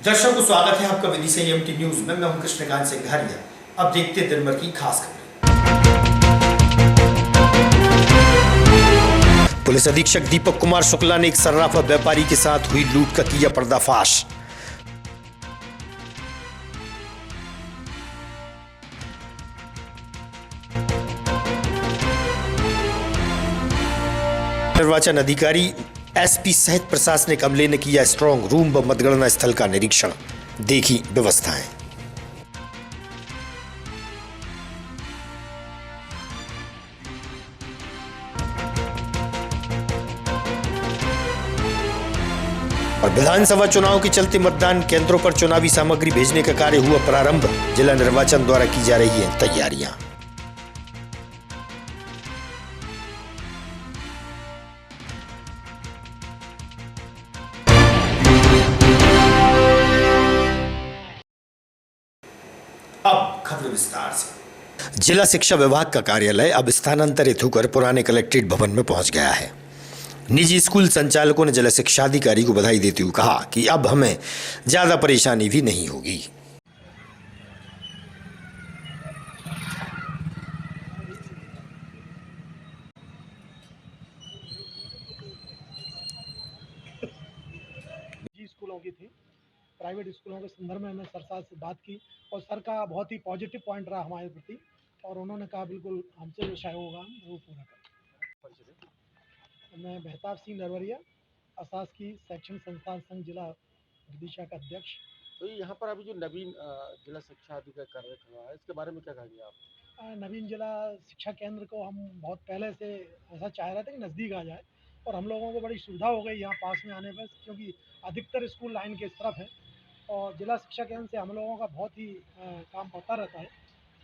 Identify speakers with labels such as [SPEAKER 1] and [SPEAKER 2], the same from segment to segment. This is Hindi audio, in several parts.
[SPEAKER 1] दर्शकों स्वागत है आपका विधि संयम टी न्यूज में। मैं हूं कृष्णकांत सिंघानिया। अब देखते हैं दिन भर की खास खबरें। पुलिस अधीक्षक दीपक कुमार शुक्ला ने एक सर्राफा व्यापारी के साथ हुई लूट का किया पर्दाफाश। निर्वाचन अधिकारी एसपी सहित प्रशासनिक अमले ने किया स्ट्रांग रूम व मतगणना स्थल का निरीक्षण, देखी व्यवस्थाएं। और विधानसभा चुनाव के चलते मतदान केंद्रों पर चुनावी सामग्री भेजने का कार्य हुआ प्रारंभ। जिला निर्वाचन द्वारा की जा रही है तैयारियां। अब खबर विस्तार से। जिला शिक्षा विभाग का कार्यालय अब स्थानांतरित होकर पुराने कलेक्ट्रेट भवन में पहुंच गया है। निजी स्कूल संचालकों ने जिला शिक्षा अधिकारी को बधाई देते हुए कहा कि अब हमें ज्यादा परेशानी भी नहीं होगी।
[SPEAKER 2] स्कूलों की थी, प्राइवेट स्कूलों के संदर्भ में हमने सर साहब से बात की और सर का बहुत ही पॉजिटिव पॉइंट रहा हमारे प्रति और उन्होंने कहा बिल्कुल हमसे जो शायद होगा वो पूरा कर। मैं बेहताब सिंह नरवरिया, अशासकीय शैक्षणिक संस्थान संघ जिला विदिशा का अध्यक्ष।
[SPEAKER 3] तो यहाँ पर अभी जो नवीन जिला शिक्षा अधिकारी कार्य हुआ है, इसके बारे में क्या कहेंगे आप?
[SPEAKER 2] नवीन जिला शिक्षा केंद्र को हम बहुत पहले से ऐसा चाह रहे थे कि नज़दीक आ जाए और हम लोगों को बड़ी सुविधा हो गई यहाँ पास में आने पर, क्योंकि अधिकतर स्कूल लाइन के इस तरफ है और जिला शिक्षा केंद्र से हम लोगों का बहुत ही काम होता रहता है।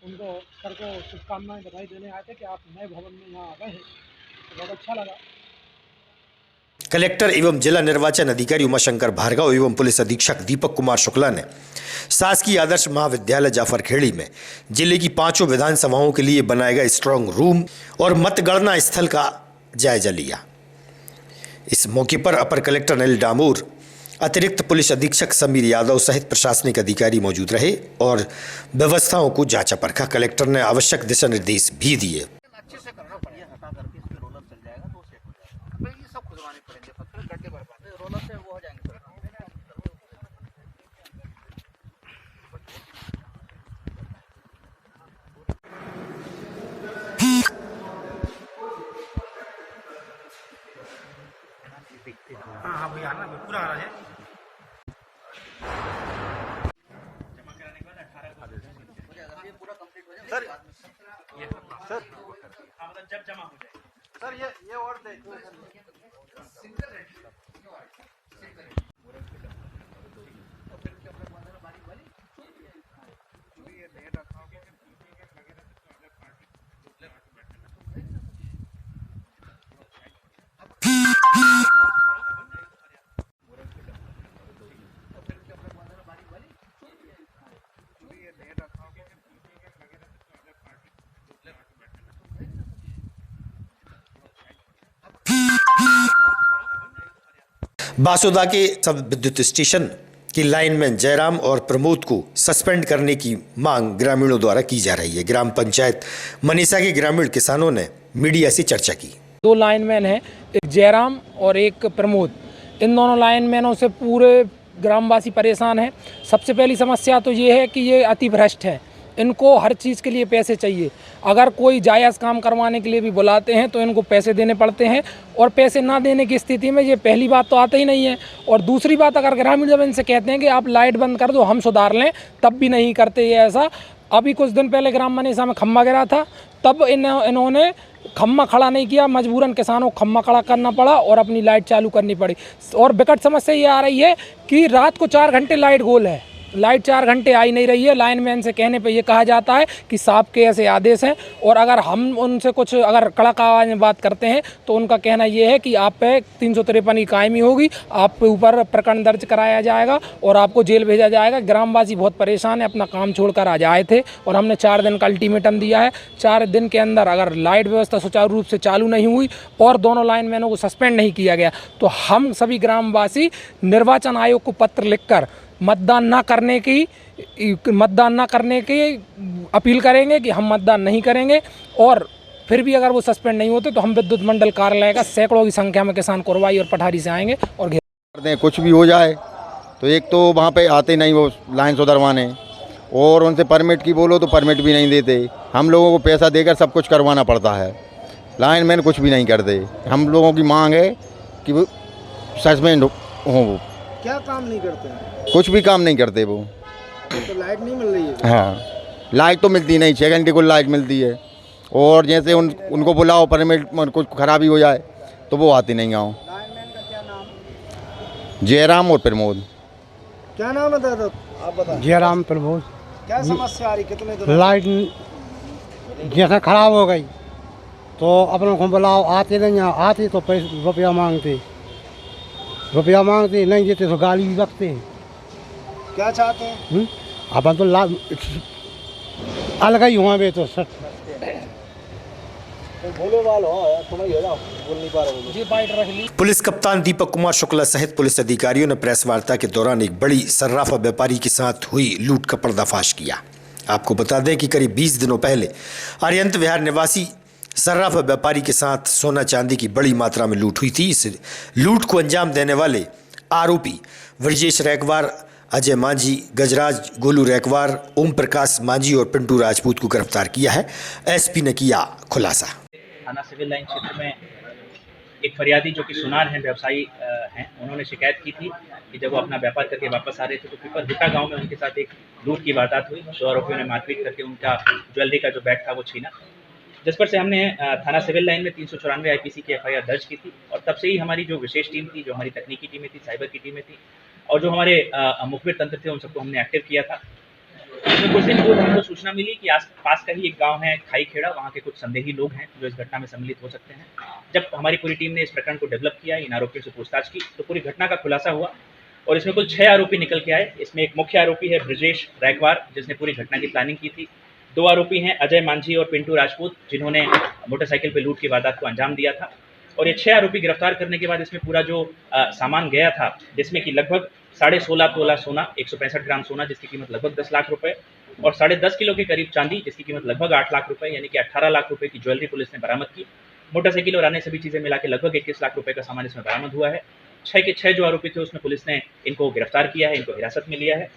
[SPEAKER 2] उनको सर को शुभकामनाएं बधाई देने आए थे कि आप नए भवन में यहाँ आ गए हैं, तो बहुत अच्छा लगा।
[SPEAKER 1] कलेक्टर एवं जिला निर्वाचन अधिकारी उमाशंकर भार्गव एवं पुलिस अधीक्षक दीपक कुमार शुक्ला ने शासकीय आदर्श महाविद्यालय जाफरखेड़ी में जिले की 5 विधानसभाओं के लिए बनाए गए स्ट्रांग रूम और मतगणना स्थल का जायजा लिया। इस मौके पर अपर कलेक्टर अनिल डामोर, अतिरिक्त पुलिस अधीक्षक समीर यादव सहित प्रशासनिक अधिकारी मौजूद रहे और व्यवस्थाओं को जांचा परखा। कलेक्टर ने आवश्यक दिशा निर्देश भी दिए।
[SPEAKER 4] अच्छे से करना पड़ेगा, हटा करके इसमें रोलर चल जाएगा तो सेट हो जाएगा। भाई ये सब खुदवाने पड़ेंगे, पत्थर गड्ढे भर पाते रोलर से वो हो जाएंगे। हाँ भैया ना पूरा आ रहा है। पूरा कंप्लीट हो जाएगा सर। मतलब जब जमा हो जाए सर ये और दे
[SPEAKER 1] बासोदा के सब विद्युत स्टेशन की लाइनमैन जयराम और प्रमोद को सस्पेंड करने की मांग ग्रामीणों द्वारा की जा रही है। ग्राम पंचायत मनीषा के ग्रामीण किसानों ने मीडिया से चर्चा की।
[SPEAKER 5] 2 लाइनमैन हैं, एक जयराम और एक प्रमोद। इन दोनों लाइनमैनों से पूरे ग्रामवासी परेशान हैं। सबसे पहली समस्या तो ये है कि ये अति भ्रष्ट हैं। इनको हर चीज़ के लिए पैसे चाहिए। अगर कोई जायज़ काम करवाने के लिए भी बुलाते हैं तो इनको पैसे देने पड़ते हैं और पैसे ना देने की स्थिति में ये पहली बात तो आते ही नहीं है। और दूसरी बात, अगर ग्रामीण जब इनसे कहते हैं कि आप लाइट बंद कर दो हम सुधार लें, तब भी नहीं करते ये ऐसा। अभी कुछ दिन पहले ग्राम मनीषा में खम्मा गिरा था, तब इन्होंने खम्मा खड़ा नहीं किया, मजबूरन किसानों को खम्मा खड़ा करना पड़ा और अपनी लाइट चालू करनी पड़ी। और विकट समस्या ये आ रही है कि रात को 4 घंटे लाइट गोल है, लाइट 4 घंटे आई नहीं रही है। लाइनमैन से कहने पे ये कहा जाता है कि साहब के ऐसे आदेश हैं और अगर हम उनसे कुछ अगर कड़क आवाज़ में बात करते हैं तो उनका कहना ये है कि आप पे 353 की कायमी होगी, आप पे ऊपर प्रकरण दर्ज कराया जाएगा और आपको जेल भेजा जाएगा। ग्रामवासी बहुत परेशान है, अपना काम छोड़कर आज आए थे और हमने 4 दिन का अल्टीमेटम दिया है। 4 दिन के अंदर अगर लाइट व्यवस्था सुचारू रूप से चालू नहीं हुई और दोनों लाइनमैनों को सस्पेंड नहीं किया गया तो हम सभी ग्रामवासी निर्वाचन आयोग को पत्र लिखकर मतदान ना करने की अपील करेंगे कि हम मतदान नहीं करेंगे, और फिर भी अगर वो सस्पेंड नहीं होते तो हम विद्युत मंडल कार्यालय का सैकड़ों की संख्या में किसान कोरवाई और पठारी से आएंगे और
[SPEAKER 6] करते हैं। कुछ भी हो जाए तो एक तो वहाँ पे आते नहीं वो लाइन सुधरवाने, और उनसे परमिट की बोलो तो परमिट भी नहीं देते। हम लोगों को पैसा देकर सब कुछ करवाना पड़ता है, लाइन मैन कुछ भी नहीं करते। हम लोगों की मांग है कि वो सस्पेंड हो। वो
[SPEAKER 7] क्या काम नहीं करते हैं?
[SPEAKER 6] कुछ भी काम नहीं करते वो।
[SPEAKER 7] तो लाइट नहीं मिल रही है?
[SPEAKER 6] हाँ, लाइट तो मिलती नहीं, 6 घंटे को लाइट मिलती है, और जैसे उनको बुलाओ परमिट कुछ खराबी हो जाए तो वो आते नहीं गाँव।
[SPEAKER 7] लाइनमैन का क्या नाम?
[SPEAKER 6] जयराम और प्रमोद।
[SPEAKER 7] क्या नाम है दादा, आप बताएं।
[SPEAKER 8] जयराम प्रभु।
[SPEAKER 7] क्या समस्या आ रही, कितने दिन?
[SPEAKER 8] लाइट जैसे खराब हो गई तो अपनों को बुलाओ, आते नहीं, आते तो पैसे रुपया मांगते नहीं देते तो गाली भी बकते हैं।
[SPEAKER 7] क्या चाहते हैं?
[SPEAKER 8] अपन तो अलग ही हुआ बे तो सट।
[SPEAKER 7] बोलो वालो, समझ जाओ, बोल नहीं पा रहे।
[SPEAKER 5] जी बाइट रख ली।
[SPEAKER 1] पुलिस कप्तान दीपक कुमार शुक्ला सहित पुलिस अधिकारियों ने प्रेस वार्ता के दौरान एक बड़ी सर्राफा व्यापारी के साथ हुई लूट का पर्दाफाश किया। आपको बता दें कि करीब 20 दिनों पहले आर्यंत विहार निवासी सर्राफा व्यापारी के साथ सोना चांदी की बड़ी मात्रा में लूट हुई थी। इस लूट को अंजाम देने वाले आरोपी ब्रजेश रैकवार, अजय मांझी, गजराज गोलू रैकवार, ओम प्रकाश मांझी और पिंटू राजपूत को गिरफ्तार किया है। एसपी ने किया खुलासा।
[SPEAKER 9] थाना सिविल लाइन क्षेत्र में एक फरियादी जो कि सुनार हैं, व्यवसायी हैं, उन्होंने शिकायत की थी कि जब वो अपना व्यापार करके वापस आ रहे थे तो पीपर हिटा गांव में उनके साथ एक लूट की वारदात हुई। 2 आरोपियों ने मारपीट करके उनका ज्वेलरी का जो बैग था वो छीना, जिस पर से हमने थाना सिविल लाइन में 394 आईपीसी की एफआईआर दर्ज की थी। और तब से ही हमारी जो विशेष टीम थी, जो हमारी तकनीकी टीमें थी, साइबर की टीमें थी, और जो हमारे मुखबिर तंत्र थे, उन सबको हमने एक्टिव किया था। इसमें कुछ दिन पूर्व हमको सूचना मिली कि आस पास का ही एक गांव है खाई खेड़ा, वहाँ के कुछ संदेही लोग हैं जो इस घटना में सम्मिलित हो सकते हैं। जब हमारी पूरी टीम ने इस प्रकरण को डेवलप किया, इन आरोपियों से पूछताछ की, तो पूरी घटना का खुलासा हुआ और इसमें कुल 6 आरोपी निकल के आए। इसमें एक मुख्य आरोपी है ब्रजेश रैकवार, जिसने पूरी घटना की प्लानिंग की थी। 2 आरोपी हैं अजय मांझी और पिंटू राजपूत, जिन्होंने मोटरसाइकिल पर लूट की वारदात को अंजाम दिया था। और ये 6 आरोपी गिरफ्तार करने के बाद इसमें पूरा जो सामान गया था, जिसमें कि लगभग 16.5 तोला सोना, 165 ग्राम सोना जिसकी कीमत लगभग 10 लाख रुपए, और 10.5 किलो के करीब चांदी जिसकी कीमत लगभग 8 लाख रुपए, यानी कि 18 लाख रुपए की ज्वेलरी पुलिस ने बरामद की। मोटरसाइकिल और अन्य सभी चीज़ें मिला के लगभग 21 लाख रुपए का सामान इसमें बरामद हुआ है। 6 के 6 जो आरोपी थे उसमें पुलिस ने इनको गिरफ्तार किया है, इनको हिरासत में लिया है।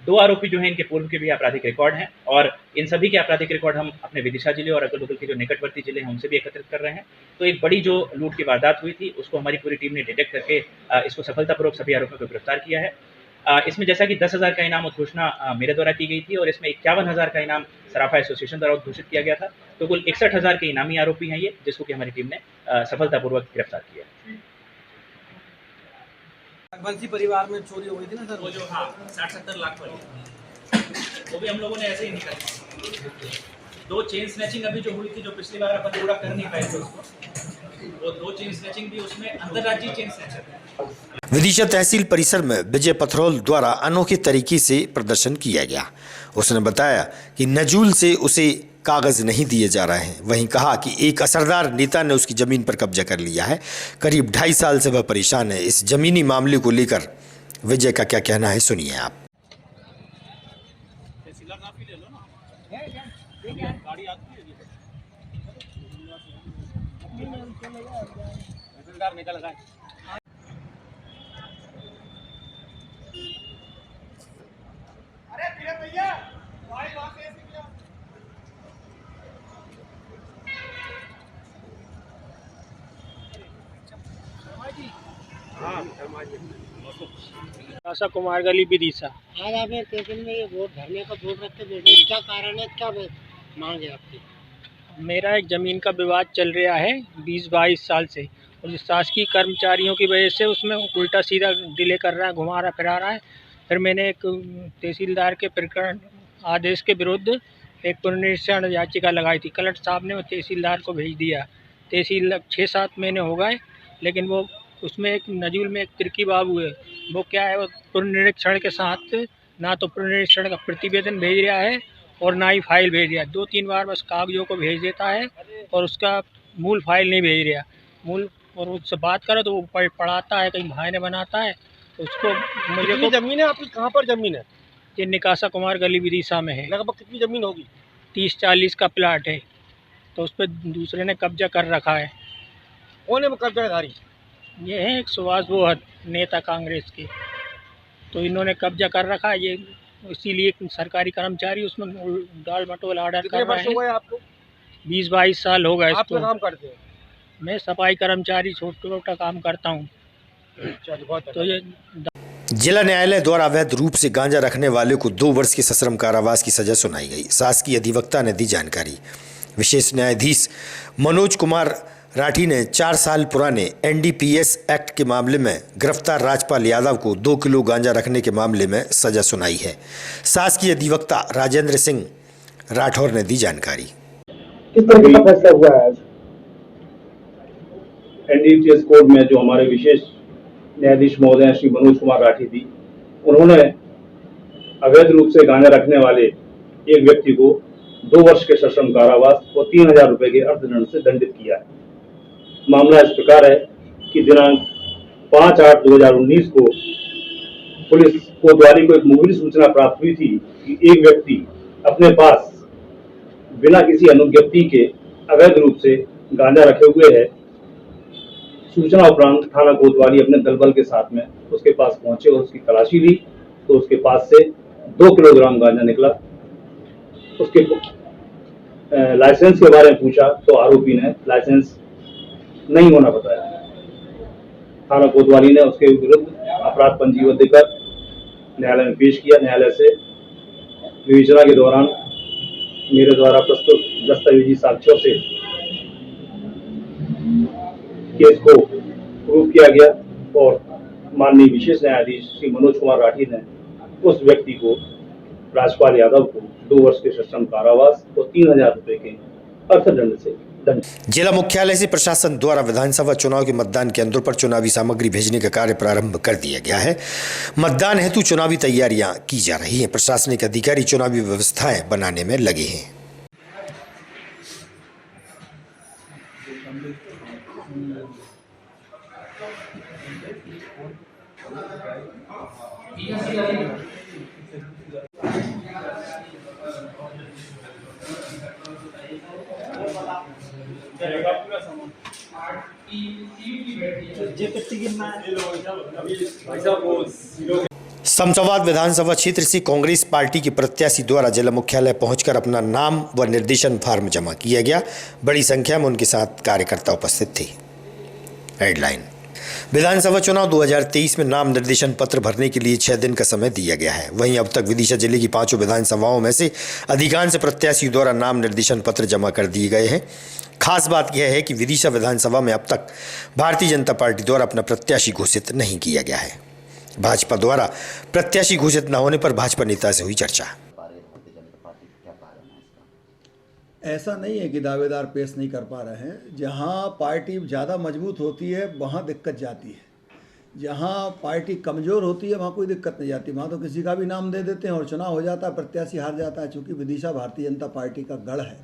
[SPEAKER 9] 2 आरोपी जो हैं इनके पूर्व के भी आपराधिक रिकॉर्ड हैं, और इन सभी के आपराधिक रिकॉर्ड हम अपने विदिशा जिले और अगल बगल के जो निकटवर्ती जिले हैं उनसे भी एकत्रित कर रहे हैं। तो एक बड़ी जो लूट की वारदात हुई थी उसको हमारी पूरी टीम ने डिटेक्ट करके इसको सफलतापूर्वक सभी आरोपियों को गिरफ्तार किया है। इसमें जैसा कि 10,000 का इनाम घोषणा मेरे द्वारा की गई थी, और इसमें 51,000 का इनाम सराफा एसोसिएशन द्वारा घोषित किया गया था। तो कुल 61,000 के इनामी आरोपी हैं ये, जिसको कि हमारी टीम ने सफलतापूर्वक गिरफ्तार किया।
[SPEAKER 7] बंसी परिवार में चोरी हो गई थी ना सर,
[SPEAKER 9] वो जो 60-70 लाख वाली, वो भी हम लोगों ने ऐसे ही निकाली। 2 चेन स्नैचिंग अभी जो हुई थी, जो पिछली बार अपन पूरा कर नहीं पाए थे उसको, वो 2 चेन स्नैचिंग भी उसमें अंतर्राज्यीय चेन स्नैचर।
[SPEAKER 1] विदिशा तहसील परिसर में विजय पथरौल द्वारा अनोखे तरीके से प्रदर्शन किया गया। उसने बताया कि नजूल से उसे कागज नहीं दिए जा रहे हैं। वहीं कहा कि एक असरदार नेता ने उसकी जमीन पर कब्जा कर लिया है। करीब 2.5 साल से वह परेशान है। इस जमीनी मामले को लेकर विजय का क्या कहना है, सुनिए आप।
[SPEAKER 10] आशा कुमार गली विदिशा।
[SPEAKER 8] आज आपने तहसील में ये वोट धरने का वोट रखते बैठे, क्या कारण है, क्या मांग है आपकी?
[SPEAKER 10] मेरा एक ज़मीन का विवाद चल रहा है 20-22 साल से, और जो शासकीय कर्मचारियों की वजह से उसमें उल्टा सीधा डिले कर रहा है, घुमा रहा फिरा रहा है। फिर मैंने एक तहसीलदार के प्रकरण आदेश के विरुद्ध एक पुनरीक्षण याचिका लगाई थी। कलेक्टर साहब ने वो तहसीलदार को भेज दिया। तहसील 6-7 महीने हो गए, लेकिन वो उसमें एक नजूल में एक तिरकी बाबू है, वो क्या है, वो पुनरीक्षण के साथ ना तो पुनरीक्षण का प्रतिवेदन भेज रहा है और ना ही फाइल भेज रहा है। 2-3 बार बस कागजों को भेज देता है और उसका मूल फाइल नहीं भेज रहा। मूल और उससे बात करो तो वो पढ़ाता है, कहीं बहाने बनाता है तो उसको मुझे
[SPEAKER 3] कितनी जमीन है आपकी, कहाँ पर जमीन है?
[SPEAKER 10] ये निकासा कुमार गली विदिशा में है।
[SPEAKER 3] लगभग कितनी जमीन होगी?
[SPEAKER 10] 30-40 का प्लाट है, तो उस पर दूसरे ने कब्जा कर रखा है।
[SPEAKER 3] कौन है कब्जाधारी?
[SPEAKER 10] ये है एक सुभाष बोहत, नेता कांग्रेस के, तो इन्होंने कब्जा कर रखा है। ये इसीलिए सरकारी कर्मचारी उसमें डाल मटोल ऑर्डर
[SPEAKER 3] कितने
[SPEAKER 10] कर रहे
[SPEAKER 3] वर्ष हो
[SPEAKER 10] हैं।
[SPEAKER 3] गए आपको?
[SPEAKER 10] 20-22 साल हो गए
[SPEAKER 3] आप क्या
[SPEAKER 10] इसको।
[SPEAKER 3] काम करते हैं?
[SPEAKER 10] मैं सफाई कर्मचारी छोटा काम करता हूँ।
[SPEAKER 3] चलो बहुत
[SPEAKER 10] तो ये
[SPEAKER 1] जिला न्यायालय द्वारा अवैध रूप से गांजा रखने वाले को 2 वर्ष के सश्रम कारावास की सजा सुनाई गई। शासकीय अधिवक्ता ने दी जानकारी। विशेष न्यायाधीश मनोज कुमार राठी ने 4 साल पुराने NDPS एक्ट के मामले में गिरफ्तार राजपाल यादव को 2 किलो गांजा रखने के मामले में सजा सुनाई है। शासकीय अधिवक्ता राजेंद्र सिंह राठौर ने दी जानकारी।
[SPEAKER 2] किस तरह का फैसला हुआ है आज?
[SPEAKER 11] NDPS कोर्ट में जो हमारे विशेष न्यायाधीश महोदय श्री मनोज कुमार राठी थी, उन्होंने अवैध रूप से गांजा रखने वाले एक व्यक्ति को 2 वर्ष के सश्रम कारावास और 3000 रुपए के अर्थदंड से दंडित किया है। मामला इस प्रकार है कि दिनांक 5/8/2019 को पुलिस कोतवाली को एक मुखबिर सूचना प्राप्त हुई थी कि एक व्यक्ति अपने पास बिना किसी अनुज्ञप्ति के अवैध रूप से गांजा रखे हुए है। सूचना उपरांत थाना कोतवाली अपने दलबल के साथ में उसके पास पहुंचे और उसकी तलाशी ली, तो उसके पास से 2 किलोग्राम गांजा निकला। उसके लाइसेंस के बारे में पूछा तो आरोपी ने लाइसेंस नहीं होना बताया। थाना कोतवाली ने उसके विरुद्ध अपराध पंजीबद्ध कर न्यायालय में पेश किया। न्यायालय से विवेचना के दौरान मेरे द्वारा प्रस्तुत दस्तावेजी साक्ष्यों से केस को प्रूव किया गया और माननीय विशेष न्यायाधीश श्री मनोज कुमार राठी ने उस व्यक्ति को, राजपाल यादव को, 2 वर्ष के सश्रम कारावास और 3000 रुपए के अर्थदंड से दंड।
[SPEAKER 1] जिला मुख्यालय से प्रशासन द्वारा विधानसभा चुनाव के मतदान केंद्रों पर चुनावी सामग्री भेजने का कार्य प्रारंभ कर दिया गया है। मतदान हेतु चुनावी तैयारियां की जा रही हैं। प्रशासनिक अधिकारी चुनावी व्यवस्थाएं बनाने में लगे हैं। समसवाद विधानसभा क्षेत्र से कांग्रेस पार्टी के प्रत्याशी द्वारा जिला मुख्यालय पहुंचकर अपना नाम व निर्देशन फार्म जमा किया गया। बड़ी संख्या में उनके साथ कार्यकर्ता उपस्थित थे। हेडलाइन: विधानसभा चुनाव 2023 में नाम निर्देशन पत्र भरने के लिए 6 दिन का समय दिया गया है। वहीं अब तक विदिशा जिले की 5 विधानसभाओं में से अधिकांश प्रत्याशियों द्वारा नाम निर्देशन पत्र जमा कर दिए गए हैं। खास बात यह है कि विदिशा विधानसभा में अब तक भारतीय जनता पार्टी द्वारा अपना प्रत्याशी घोषित नहीं किया गया है। भाजपा द्वारा प्रत्याशी घोषित न होने पर भाजपा नेता से हुई चर्चा।
[SPEAKER 12] ऐसा नहीं है कि दावेदार पेश नहीं कर पा रहे हैं। जहां पार्टी ज़्यादा मजबूत होती है वहां दिक्कत जाती है। जहां पार्टी कमज़ोर होती है वहां कोई दिक्कत नहीं जाती। वहां तो किसी का भी नाम दे देते हैं और चुनाव हो जाता है, प्रत्याशी हार जाता है। चूँकि विदिशा भारतीय जनता पार्टी का गढ़ है,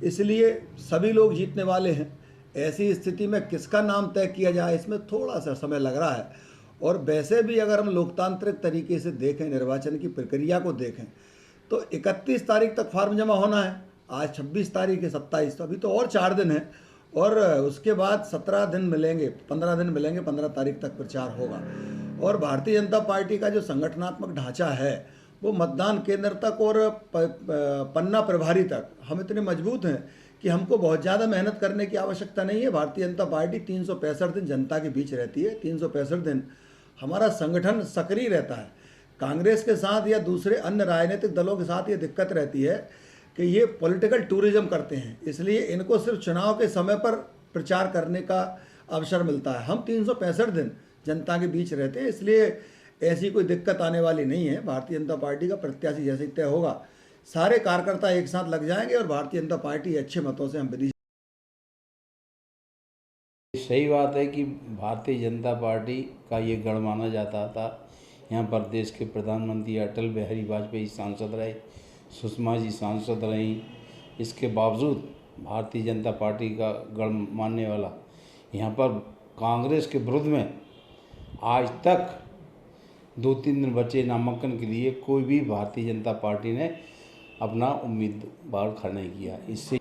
[SPEAKER 12] इसलिए सभी लोग जीतने वाले हैं। ऐसी स्थिति में किसका नाम तय किया जाए, इसमें थोड़ा सा समय लग रहा है। और वैसे भी अगर हम लोकतांत्रिक तरीके से देखें, निर्वाचन की प्रक्रिया को देखें, तो 31 तारीख तक फार्म जमा होना है। आज 26 तारीख है, 27, तो अभी तो और 4 दिन है। और उसके बाद 17 दिन मिलेंगे, 15 दिन मिलेंगे, 15 तारीख तक प्रचार होगा। और भारतीय जनता पार्टी का जो संगठनात्मक ढांचा है वो मतदान केंद्र तक और पन्ना प्रभारी तक हम इतने मजबूत हैं कि हमको बहुत ज़्यादा मेहनत करने की आवश्यकता नहीं है। भारतीय जनता पार्टी 365 दिन जनता के बीच रहती है। 365 दिन हमारा संगठन सक्रिय रहता है। कांग्रेस के साथ या दूसरे अन्य राजनीतिक दलों के साथ ये दिक्कत रहती है कि ये पॉलिटिकल टूरिज्म करते हैं, इसलिए इनको सिर्फ चुनाव के समय पर प्रचार करने का अवसर मिलता है। हम 365 दिन जनता के बीच रहते हैं, इसलिए ऐसी कोई दिक्कत आने वाली नहीं है। भारतीय जनता पार्टी का प्रत्याशी जैसे तय होगा, सारे कार्यकर्ता एक साथ लग जाएंगे और भारतीय जनता पार्टी अच्छे मतों से हम विदिशा।
[SPEAKER 13] सही बात है कि भारतीय जनता पार्टी का ये गढ़ माना जाता था। यहाँ पर देश के प्रधानमंत्री अटल बिहारी वाजपेयी सांसद रहे, सुषमा जी सांसद रहीं। इसके बावजूद भारतीय जनता पार्टी का गढ़ मानने वाला यहाँ पर कांग्रेस के विरुद्ध में आज तक 2-3 दिन बचे नामांकन के लिए, कोई भी भारतीय जनता पार्टी ने अपना उम्मीदवार खड़ा नहीं किया। इससे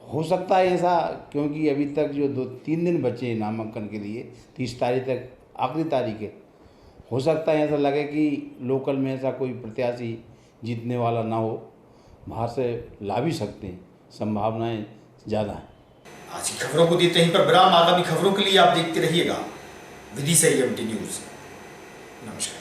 [SPEAKER 13] हो सकता है ऐसा, क्योंकि अभी तक जो 2-3 दिन बचे नामांकन के लिए, 30 तारीख तक आखिरी तारीख है, हो सकता है ऐसा लगे कि लोकल में ऐसा कोई प्रत्याशी जीतने वाला ना हो, बाहर से ला भी सकते हैं, संभावनाएं ज़्यादा हैं।
[SPEAKER 1] आज की खबरों को देते हैं पर विराम। आगामी खबरों के लिए आप देखते रहिएगा विदिशा एएमटी न्यूज़। नमस्कार।